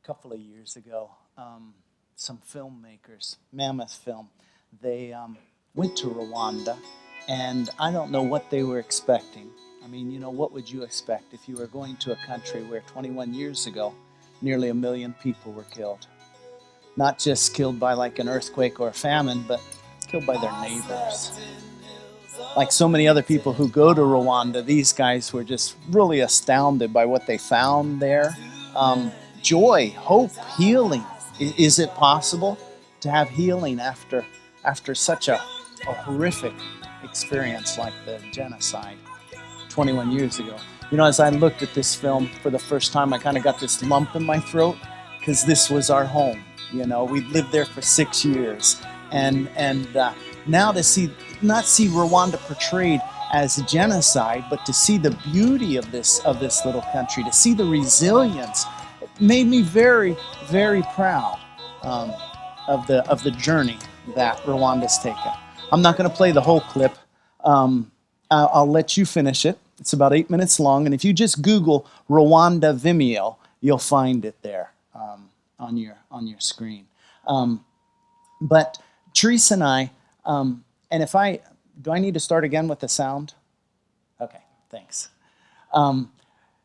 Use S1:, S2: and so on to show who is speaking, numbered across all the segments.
S1: couple of years ago, some filmmakers, Mammoth Film, they went to Rwanda, and I don't know what they were expecting. I mean, you know, what would you expect if you were going to a country where 21 years ago, nearly 1 million people were killed? Not just killed by like an earthquake or a famine, but killed by their neighbors. Like so many other people who go to Rwanda, these guys were just really astounded by what they found there. Joy, hope, healing. Is it possible to have healing after such a horrific experience like the genocide 21 years ago? You know, as I looked at this film for the first time, I kind of got this lump in my throat because this was our home. You know, we lived there for 6 years, and now to not see Rwanda portrayed as a genocide, but to see the beauty of this little country, to see the resilience, it made me very, very proud of the journey that Rwanda's taken. I'm not going to play the whole clip. I'll let you finish it. It's about 8 minutes long, and if you just Google Rwanda Vimeo, you'll find it there on your screen. But Teresa and I, and do I need to start again with the sound? Okay, thanks.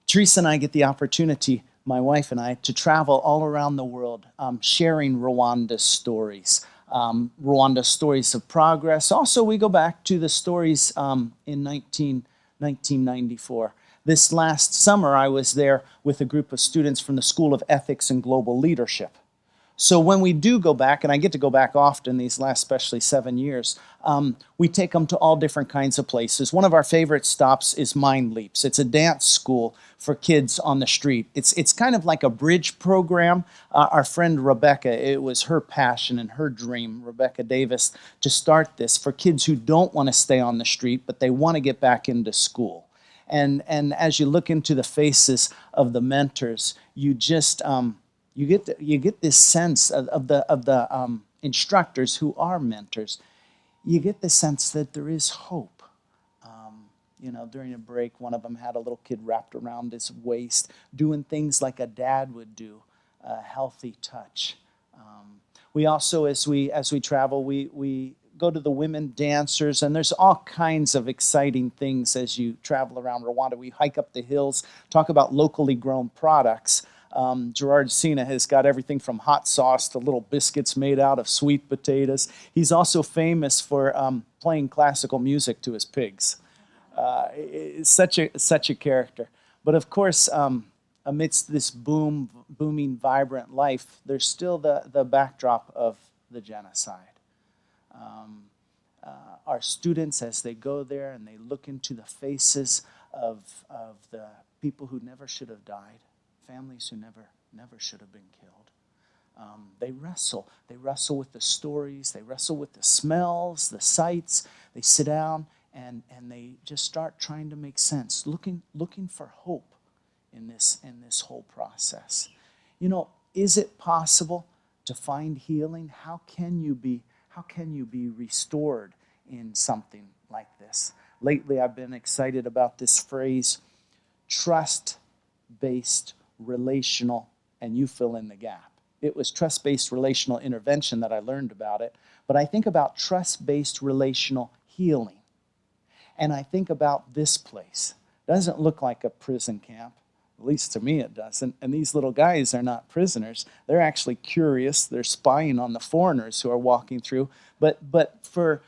S1: Teresa and I get the opportunity, my wife and I, to travel all around the world, sharing Rwanda's stories. Rwanda's stories of progress. Also, we go back to the stories in 1994. This last summer, I was there with a group of students from the School of Ethics and Global Leadership. So when we do go back, and I get to go back often these last especially 7 years, we take them to all different kinds of places. One of our favorite stops is Mind Leaps. It's a dance school for kids on the street. It's kind of like a bridge program. Our friend Rebecca, it was her passion and her dream, Rebecca Davis, to start this for kids who don't want to stay on the street, but they want to get back into school. And as you look into the faces of the mentors, you just you get this sense of the instructors who are mentors. You get the sense that there is hope. You know, during a break, one of them had a little kid wrapped around his waist, doing things like a dad would do, a healthy touch. We also, as we travel, we go to the women dancers, and there's all kinds of exciting things as you travel around Rwanda. We hike up the hills, talk about locally grown products. Gerard Sina has got everything from hot sauce to little biscuits made out of sweet potatoes. He's also famous for playing classical music to his pigs. It's such a character. But of course, amidst this booming, vibrant life, there's still the backdrop of the genocide. Our students, as they go there and they look into the faces of the people who never should have died, families who never should have been killed, they wrestle. They wrestle with the stories. They wrestle with the smells, the sights. They sit down and they just start trying to make sense, looking for hope in this whole process. You know, is it possible to find healing? How can you be restored in something like this? Lately, I've been excited about this phrase, trust-based relational, and you fill in the gap. It was trust-based relational intervention that I learned about it, but I think about trust-based relational healing. And I think about this place. It doesn't look like a prison camp. At least to me it doesn't. And these little guys are not prisoners. They're actually curious. They're spying on the foreigners who are walking through. But for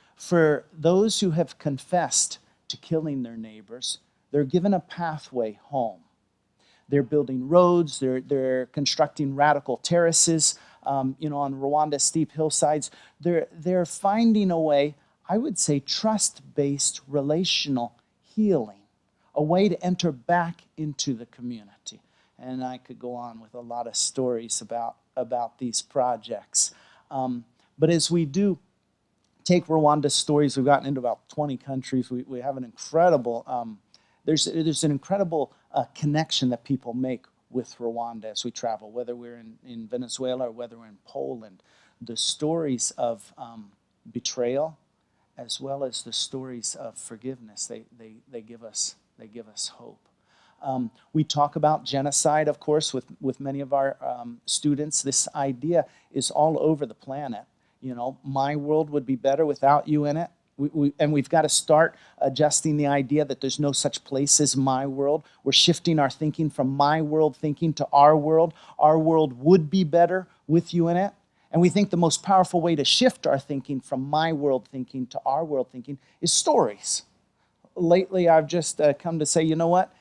S1: those who have confessed to killing their neighbors, they're given a pathway home. They're building roads. They're constructing radical terraces. On Rwanda's steep hillsides. They're finding a way, I would say, trust-based relational healing, a way to enter back into the community. And I could go on with a lot of stories about these projects. But as we do take Rwanda's stories, we've gotten into about 20 countries. We have an incredible, there's an incredible connection that people make with Rwanda as we travel, whether we're in Venezuela or whether we're in Poland. The stories of betrayal, as well as the stories of forgiveness, they give us hope. We talk about genocide, of course, with many of our students. This idea is all over the planet. You know, my world would be better without you in it. And we've got to start adjusting the idea that there's no such place as my world. We're shifting our thinking from my world thinking to our world. Our world would be better with you in it. And we think the most powerful way to shift our thinking from my world thinking to our world thinking is stories. Lately, I've just come to say, you know what?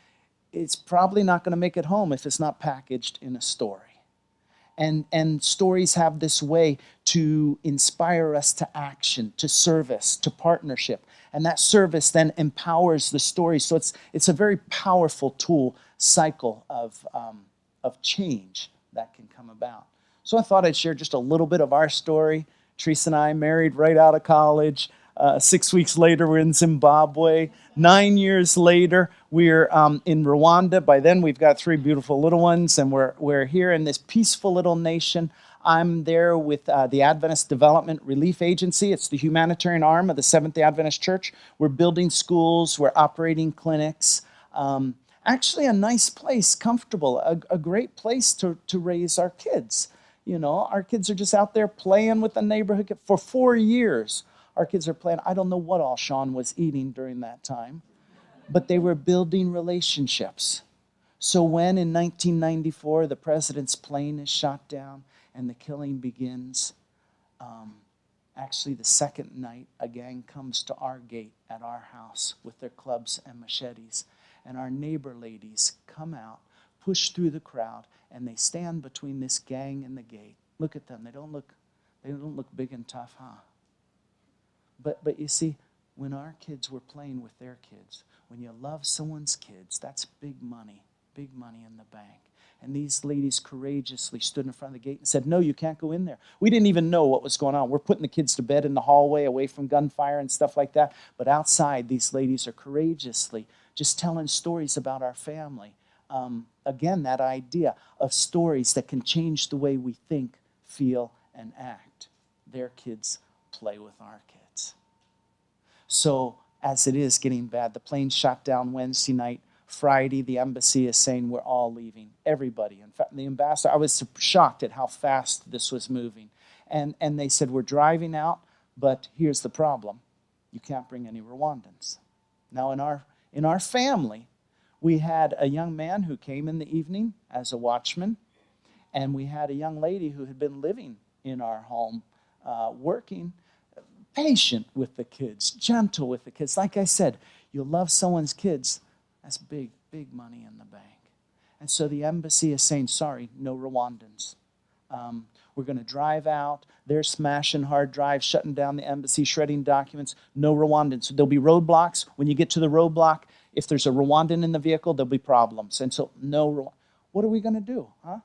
S1: It's probably not going to make it home if it's not packaged in a story. And stories have this way to inspire us to action, to service, to partnership. And that service then empowers the story. So it's a very powerful tool, cycle of change that can come about. So I thought I'd share just a little bit of our story. Teresa and I married right out of college. 6 weeks later, we're in Zimbabwe. 9 years later, we're in Rwanda. By then, we've got 3 beautiful little ones, and we're here in this peaceful little nation. I'm there with the Adventist Development Relief Agency. It's the humanitarian arm of the Seventh-day Adventist Church. We're building schools. We're operating clinics. Actually, a nice place, comfortable, a great place to raise our kids. You know, our kids are just out there playing with the neighborhood for 4 years. Our kids are playing. I don't know what all Sean was eating during that time, but they were building relationships. So when in 1994 the president's plane is shot down and the killing begins, actually the second night a gang comes to our gate at our house with their clubs and machetes, and our neighbor ladies come out, push through the crowd, and they stand between this gang and the gate. Look at them. They don't look big and tough, huh? But you see, when our kids were playing with their kids, when you love someone's kids, that's big money in the bank. And these ladies courageously stood in front of the gate and said, no, you can't go in there. We didn't even know what was going on. We're putting the kids to bed in the hallway away from gunfire and stuff like that. But outside, these ladies are courageously just telling stories about our family. Again, that idea of stories that can change the way we think, feel, and act. Their kids play with our kids. So as it is getting bad, the plane shot down Wednesday night. Friday, the embassy is saying we're all leaving. Everybody. In fact, the ambassador, I was shocked at how fast this was moving. And they said, we're driving out, but here's the problem. You can't bring any Rwandans. Now, in our family, we had a young man who came in the evening as a watchman, and we had a young lady who had been living in our home, working, patient with the kids, gentle with the kids. Like I said, you love someone's kids, that's big, big money in the bank. And so the embassy is saying, sorry, no Rwandans. We're going to drive out. They're smashing hard drives, shutting down the embassy, shredding documents. No Rwandans. So there'll be roadblocks. When you get to the roadblock, if there's a Rwandan in the vehicle, there'll be problems. And so what are we going to do, huh?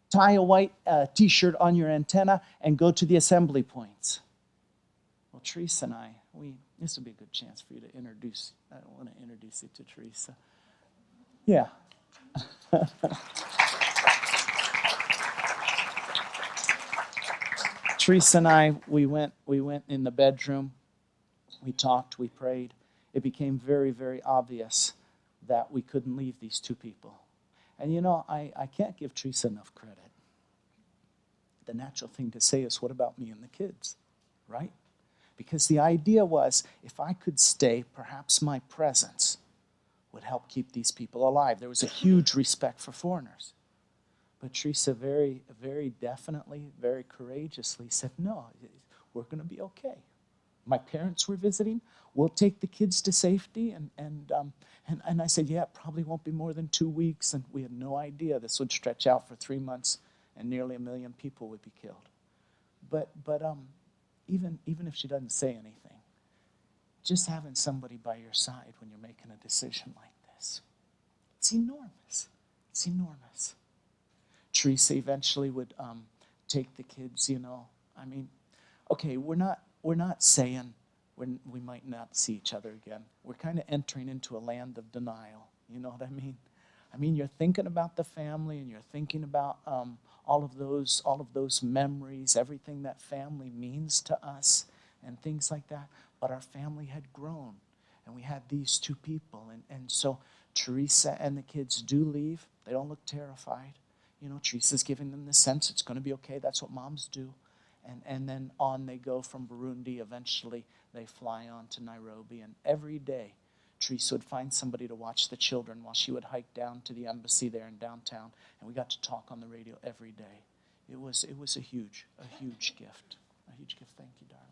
S1: Tie a white T-shirt on your antenna and go to the assembly points. Well, Teresa and I, this would be a good chance for you to introduce. I don't want to introduce you to Teresa. Yeah. Teresa and I, we went in the bedroom. We talked, we prayed. It became very, very obvious that we couldn't leave these 2 people. And you know, I can't give Teresa enough credit. The natural thing to say is, what about me and the kids, right? Because the idea was, if I could stay, perhaps my presence would help keep these people alive. There was a huge respect for foreigners. But Teresa very, very definitely, very courageously said, no, we're going to be okay. My parents were visiting. We'll take the kids to safety. And I said, yeah, it probably won't be more than 2 weeks. And we had no idea this would stretch out for 3 months and nearly 1 million people would be killed. But even if she doesn't say anything, just having somebody by your side when you're making a decision like this, it's enormous. It's enormous. Teresa eventually would take the kids, you know. I mean, okay, we're not saying we might not see each other again. We're kind of entering into a land of denial. You know what I mean? I mean, you're thinking about the family, and you're thinking about all of those memories, everything that family means to us, and things like that. But our family had grown, and we had these 2 people, and so Teresa and the kids do leave. They don't look terrified. Teresa's giving them the sense it's going to be okay. That's what moms do. And then on they go from Burundi. Eventually, they fly on to Nairobi. And every day, Teresa would find somebody to watch the children while she would hike down to the embassy there in downtown. And we got to talk on the radio every day. It was a huge gift. A huge gift. Thank you, darling.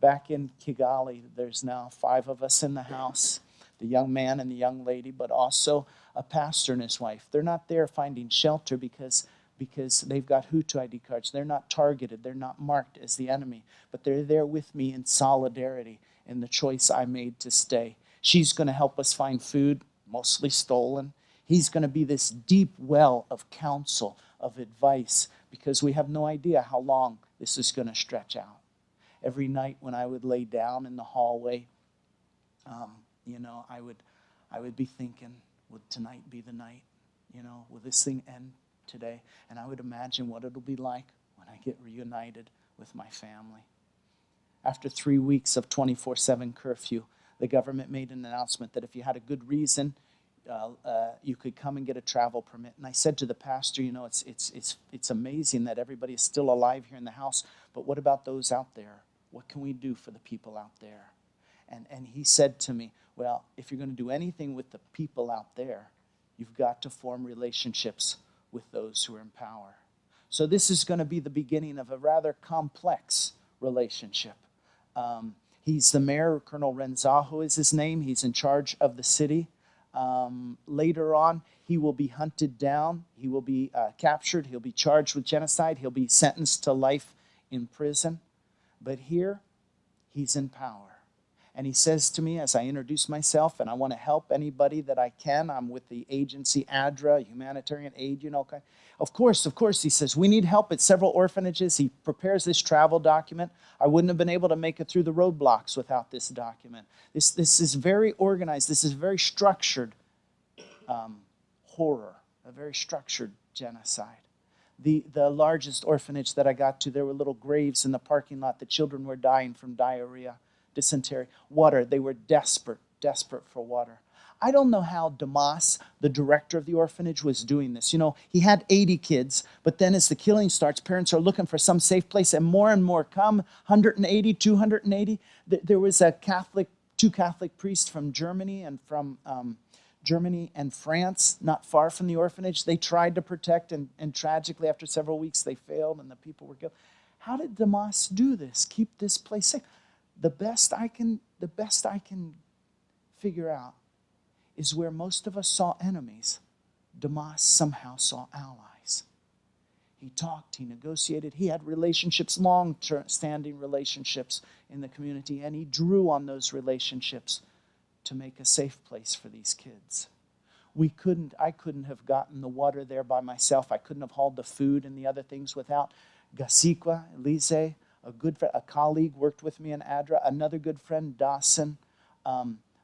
S1: Back in Kigali, there's now 5 of us in the house, the young man and the young lady, but also a pastor and his wife. They're not there finding shelter because they've got Hutu ID cards. They're not targeted. They're not marked as the enemy, but they're there with me in solidarity in the choice I made to stay. She's going to help us find food, mostly stolen. He's going to be this deep well of counsel, of advice, because we have no idea how long this is going to stretch out. Every night when I would lay down in the hallway, I would be thinking, would tonight be the night? Will this thing end today? And I would imagine what it'll be like when I get reunited with my family. After 3 weeks of 24/7 curfew, the government made an announcement that if you had a good reason, you could come and get a travel permit. And I said to the pastor, it's amazing that everybody is still alive here in the house, but what about those out there? What can we do for the people out there? And he said to me, well, if you're going to do anything with the people out there, you've got to form relationships with those who are in power. So this is going to be the beginning of a rather complex relationship. He's the mayor, Colonel Renzaho is his name. He's in charge of the city. Later on, he will be hunted down. He will be captured. He'll be charged with genocide. He'll be sentenced to life in prison. But here, he's in power. And he says to me as I introduce myself, and I want to help anybody that I can. I'm with the agency ADRA, humanitarian aid, Of course, he says, we need help at several orphanages. He prepares this travel document. I wouldn't have been able to make it through the roadblocks without this document. This is very organized. This is very structured horror, a very structured genocide. The largest orphanage that I got to, there were little graves in the parking lot. The children were dying from diarrhea, dysentery, water. They were desperate for water. I don't know how Damas, the director of the orphanage, was doing this. He had 80 kids, but then as the killing starts, parents are looking for some safe place, and more come, 180, 280. There was two Catholic priests from Germany and from Germany and France, not far from the orphanage. They tried to protect, and tragically, after several weeks, they failed, and the people were killed. How did Damas do this? Keep this place safe? The best I can figure out is where most of us saw enemies, Damas somehow saw allies. He talked, he negotiated, he had relationships, long-standing relationships in the community, and he drew on those relationships to make a safe place for these kids. I couldn't have gotten the water there by myself. I couldn't have hauled the food and the other things without Gasikwa, Elise, a good friend, a colleague worked with me in ADRA, another good friend, Dawson.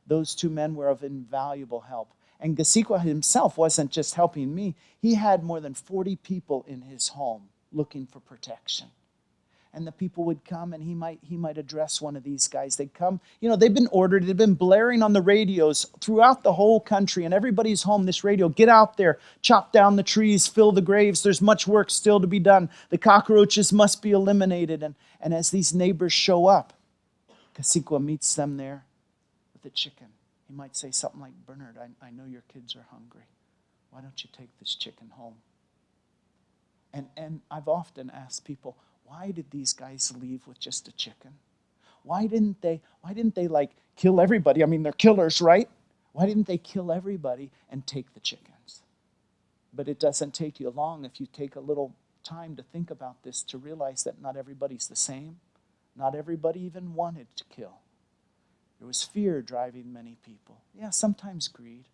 S1: Those two men were of invaluable help. And Gasikwa himself wasn't just helping me. He had more than 40 people in his home looking for protection. And the people would come, and he might address one of these guys. They'd come, they've been ordered, they've been blaring on the radios throughout the whole country, and everybody's home, this radio, get out there, chop down the trees, fill the graves, there's much work still to be done. The cockroaches must be eliminated. And as these neighbors show up, Gasikwa meets them there with a chicken. He might say something like, Bernard, I know your kids are hungry. Why don't you take this chicken home? And I've often asked people, why did these guys leave with just a chicken? Why didn't they kill everybody? I mean, they're killers, right? Why didn't they kill everybody and take the chickens? But it doesn't take you long if you take a little time to think about this, to realize that not everybody's the same. Not everybody even wanted to kill. There was fear driving many people. Yeah, sometimes greed.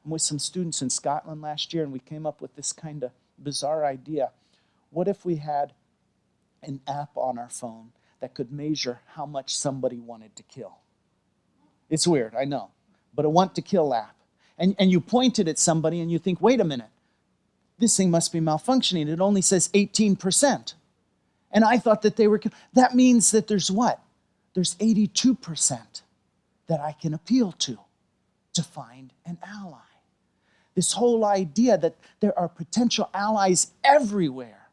S1: I'm with some students in Scotland last year, and we came up with this kind of bizarre idea. What if we had an app on our phone that could measure how much somebody wanted to kill? It's weird, I know, but a want to kill app. And you point it at somebody and you think, wait a minute, this thing must be malfunctioning. It only says 18%. And I thought that they were killed. That means that there's what? There's 82% that I can appeal to find an ally. This whole idea that there are potential allies everywhere,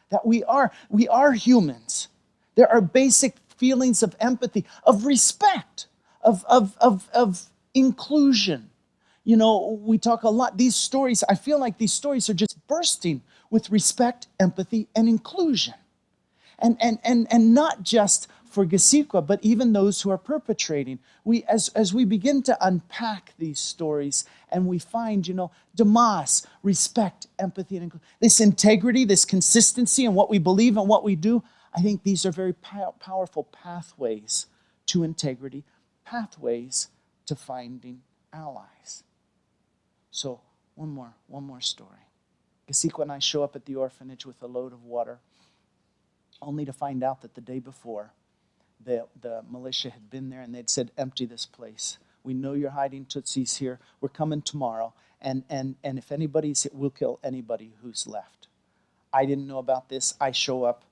S1: that we are humans. There are basic feelings of empathy, of respect, of inclusion. You know, we talk a lot, these stories, I feel like these stories are just bursting with respect, empathy, and inclusion. And not just for Gasikwa, but even those who are perpetrating. As we begin to unpack these stories and we find, Damas, respect, empathy, and inclusion, this integrity, this consistency in what we believe and what we do, I think these are very powerful pathways to integrity, pathways to finding allies. So one more story. Gasikwa and I show up at the orphanage with a load of water, only to find out that the day before, the militia had been there and they'd said, empty this place. We know you're hiding Tutsis here. We're coming tomorrow. And if anybody's hit, we'll kill anybody who's left. I didn't know about this. I show up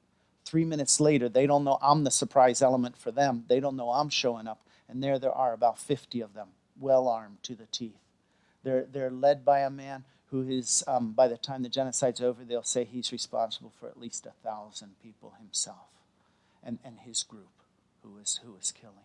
S1: 3 minutes later. They don't know I'm the surprise element for them. They don't know I'm showing up. And there are about 50 of them, well armed to the teeth. They're led by a man who is, by the time the genocide's over, they'll say he's responsible for at least 1,000 people himself and his group who was killing.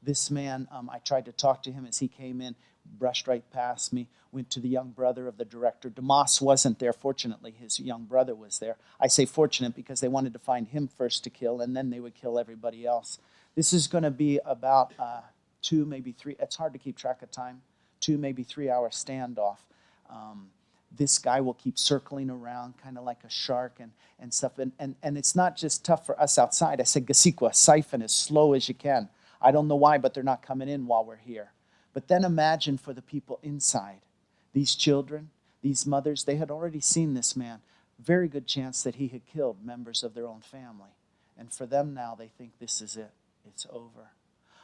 S1: This man, I tried to talk to him as he came in, brushed right past me, went to the young brother of the director. Damas wasn't there. Fortunately, his young brother was there. I say fortunate because they wanted to find him first to kill, and then they would kill everybody else. This is going to be about 2, maybe 3, it's hard to keep track of time, 2, maybe 3 hour standoff. This guy will keep circling around kind of like a shark and stuff. And it's not just tough for us outside. I said, Gasikwa, siphon as slow as you can. I don't know why, but they're not coming in while we're here. But then imagine for the people inside. These children, these mothers, they had already seen this man. Very good chance that he had killed members of their own family. And for them now, they think this is it. It's over.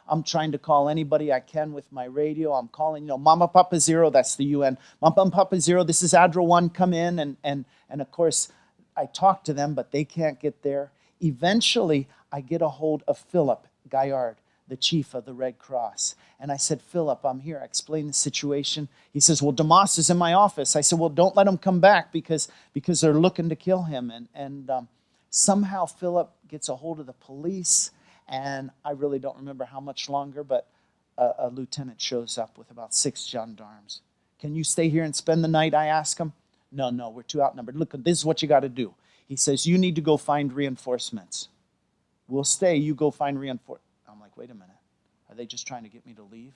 S1: I'm trying to call anybody I can with my radio. I'm calling, Mama Papa Zero, that's the UN. Mama Papa Zero, this is Adra 1, come in. And of course, I talk to them, but they can't get there. Eventually, I get a hold of Philip Gaillard, the chief of the Red Cross. And I said, Philip, I'm here. I explained the situation. He says, well, Damas is in my office. I said, well, don't let him come back because they're looking to kill him. And somehow Philip gets a hold of the police. And I really don't remember how much longer, but a lieutenant shows up with about 6 gendarmes. Can you stay here and spend the night, I ask him. No, we're too outnumbered. Look, this is what you got to do. He says, you need to go find reinforcements. We'll stay, you go find reinforcements. I'm like, wait a minute. Are they just trying to get me to leave?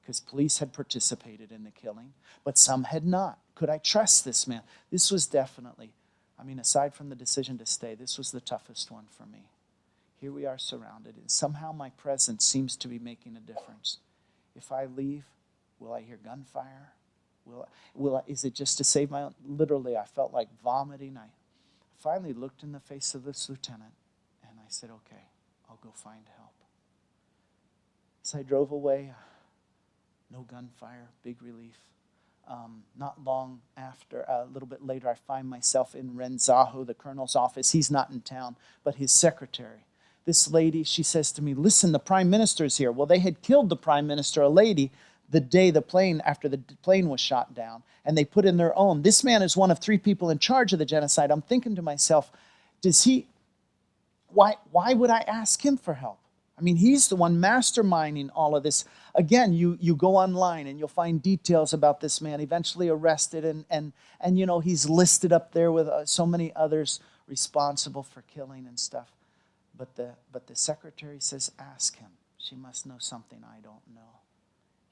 S1: Because police had participated in the killing, but some had not. Could I trust this man? This was definitely, aside from the decision to stay, this was the toughest one for me. Here we are surrounded, and somehow my presence seems to be making a difference. If I leave, will I hear gunfire? Is it just to save my own? Literally, I felt like vomiting. I finally looked in the face of this lieutenant, and I said, okay, I'll go find help. As I drove away, no gunfire, big relief. Not long after, a little bit later, I find myself in Renzaho, the colonel's office. He's not in town, but his secretary. This lady, she says to me, listen, the prime minister's here. Well, they had killed the prime minister, a lady, the day after the plane was shot down, and they put in their own. This man is one of 3 people in charge of the genocide. I'm thinking to myself, why would I ask him for help? He's the one masterminding all of this. Again, you go online and you'll find details about this man, eventually arrested, and he's listed up there with so many others responsible for killing and stuff. But the secretary says, ask him. She must know something I don't know.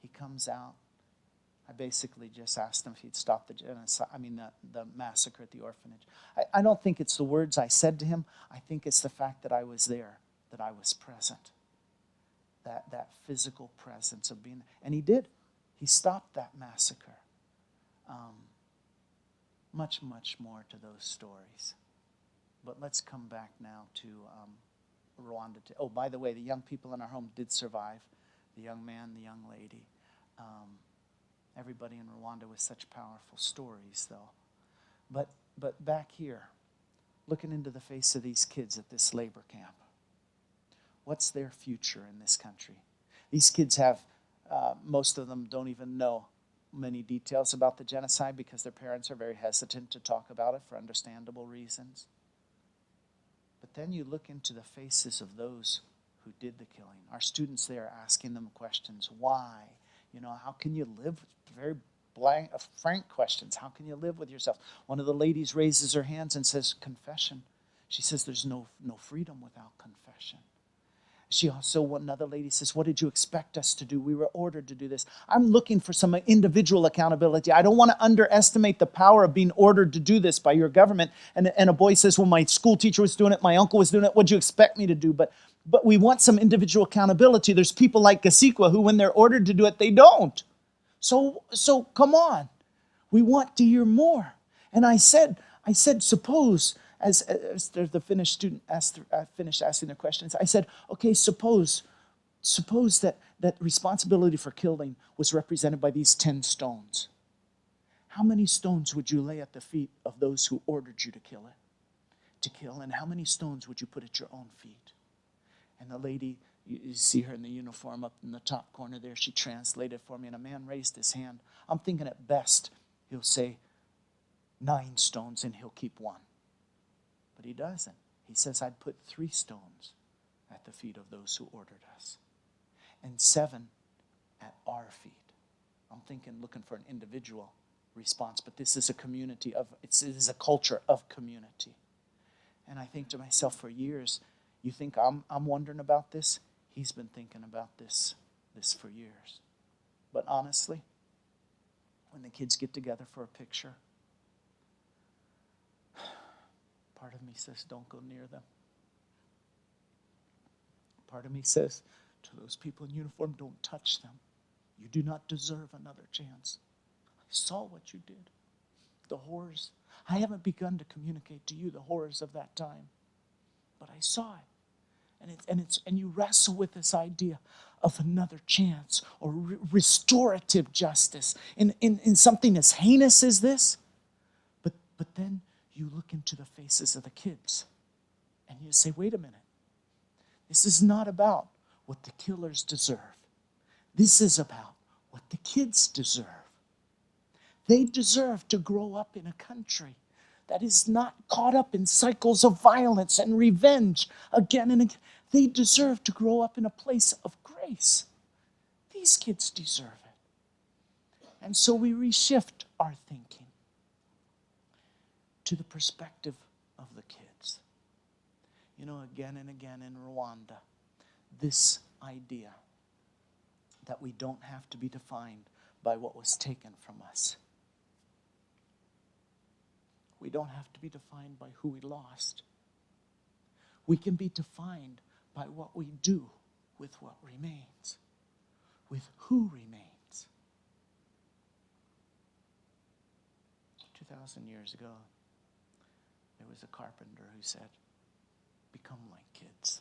S1: He comes out. I basically just asked him if he'd stop the genocide. The massacre at the orphanage. I don't think it's the words I said to him. I think it's the fact that I was there, that I was present. That physical presence of being, and he did. He stopped that massacre. Much, much more to those stories. But let's come back now to Rwanda. Oh, by the way, the young people in our home did survive. The young man, the young lady. Everybody in Rwanda with such powerful stories, though. But back here, looking into the face of these kids at this labor camp. What's their future in this country? These kids have, most of them don't even know many details about the genocide because their parents are very hesitant to talk about it for understandable reasons. But then you look into the faces of those who did the killing. Our students there are asking them questions. Why? How can you live? Very blank, frank questions. How can you live with yourself? One of the ladies raises her hands and says, confession. She says, there's no freedom without confession. Another lady says, what did you expect us to do? We were ordered to do this. I'm looking for some individual accountability. I don't want to underestimate the power of being ordered to do this by your government. And a boy says, well, my school teacher was doing it. My uncle was doing it. What did you expect me to do? But we want some individual accountability. There's people like Gasikwa who, when they're ordered to do it, they don't. So come on. We want to hear more. And I said, suppose, as the Finnish student finished asking their questions, I said, okay, suppose that responsibility for killing was represented by these 10 stones. How many stones would you lay at the feet of those who ordered you to kill? And how many stones would you put at your own feet? And the lady, you see her in the uniform up in the top corner there, she translated for me, and a man raised his hand. I'm thinking at best he'll say 9 stones and he'll keep 1. But he doesn't. He says, I'd put 3 stones at the feet of those who ordered us, and 7 at our feet. I'm thinking, looking for an individual response, but this is a community it is a culture of community. And I think to myself, for years, you think I'm wondering about this? He's been thinking about this for years. But honestly, when the kids get together for a picture, part of me says, don't go near them. Part of me says, to those people in uniform, don't touch them. You do not deserve another chance. I saw what you did. The horrors. I haven't begun to communicate to you the horrors of that time, but I saw it. And you wrestle with this idea of another chance or restorative justice in something as heinous as this. But then you look into the faces of the kids and you say, wait a minute. This is not about what the killers deserve. This is about what the kids deserve. They deserve to grow up in a country that is not caught up in cycles of violence and revenge again and again. They deserve to grow up in a place of grace. These kids deserve it. And so we reshift our thinking to the perspective of the kids. Again and again in Rwanda, this idea that we don't have to be defined by what was taken from us. We don't have to be defined by who we lost. We can be defined by what we do with what remains, with who remains. 2,000 years ago, there was a carpenter who said, become like kids.